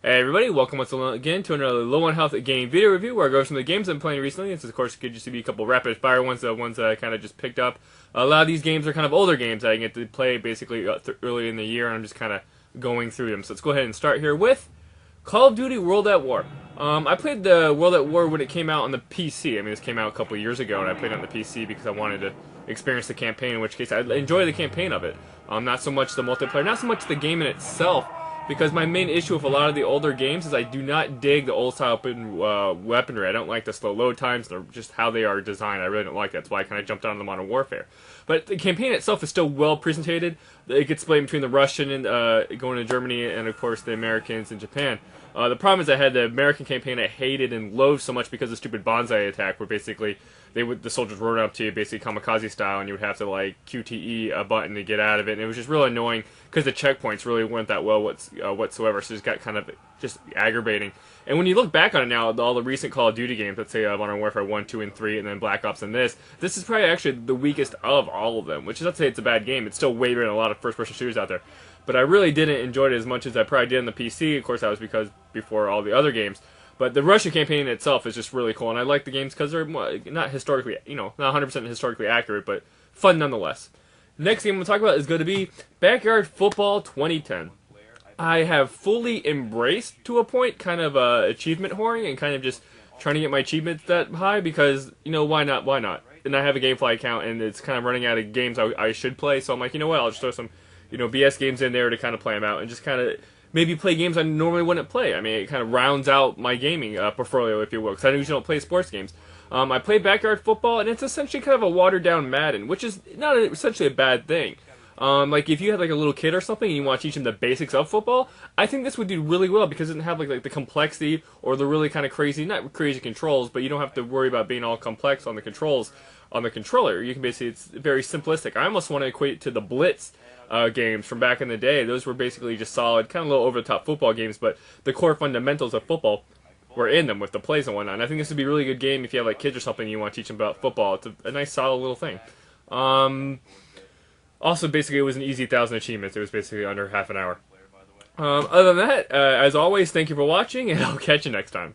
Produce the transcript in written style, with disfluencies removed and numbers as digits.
Hey everybody, welcome once again to another low on health game video review where I go through some of the games I'm playing recently. This is of course could just be a couple rapid fire ones, the ones that I kind of just picked up. A lot of these games are kind of older games that I get to play basically early in the year, and I'm just kind of going through them. So let's go ahead and start here with Call of Duty World at War. I played the World at War when it came out on the PC. I mean, this came out a couple of years ago, and I played it on the PC because I wanted to experience the campaign, in which case I enjoy the campaign of it. Not so much the multiplayer, not so much the game in itself, because my main issue with a lot of the older games is I do not dig the old style weaponry. I don't like the slow load times, or just how they are designed. I really don't like that. That's why I kind of jumped on the Modern Warfare. But the campaign itself is still well presented. It gets split between the Russian and going to Germany, and of course the Americans and Japan. The problem is I had the American campaign I hated and loathed so much because of the stupid Banzai attack, where basically the soldiers rode up to you basically kamikaze style, and you would have to like QTE a button to get out of it, and it was just really annoying because the checkpoints really weren't that well whatsoever, so it just got kind of just aggravating. And when you look back on it now, all the recent Call of Duty games, let's say Modern Warfare 1, 2, and 3, and then Black Ops and this is probably actually the weakest of all of them, which is not to say it's a bad game. It's still way better than a lot of first-person shooters out there. But I really didn't enjoy it as much as I probably did on the PC. Of course, that was because before all the other games. But the Russian campaign itself is just really cool, and I like the games because they're not historically, not 100% historically accurate, but fun nonetheless. Next game we'll talk about is going to be Backyard Football 2010. I have fully embraced, to a point, kind of achievement whoring and kind of just trying to get my achievements that high because, why not? Why not? And I have a GameFly account, and it's kind of running out of games I should play, so I'm like, you know what, I'll just throw some, BS games in there to kind of play them out and just kind of maybe play games I normally wouldn't play. I mean, it kind of rounds out my gaming portfolio, if you will, because I usually don't play sports games. I play Backyard Football, and it's essentially kind of a watered-down Madden, which is not essentially a bad thing. Like, if you had, like, a little kid or something and you want to teach him the basics of football, I think this would do really well because it doesn't have, like the complexity or the really kind of crazy, not crazy controls, but you don't have to worry about being all complex on the controls on the controller. You can basically, it's very simplistic. I almost want to equate it to the Blitz games from back in the day. Those were basically just solid, kind of a little over-the-top football games, but the core fundamentals of football were in them with the plays and whatnot. And I think this would be a really good game if you have like kids or something and you want to teach them about football. It's a nice, solid little thing. Also, basically, it was an easy 1,000 achievements. It was basically under half an hour. Other than that, as always, thank you for watching, and I'll catch you next time.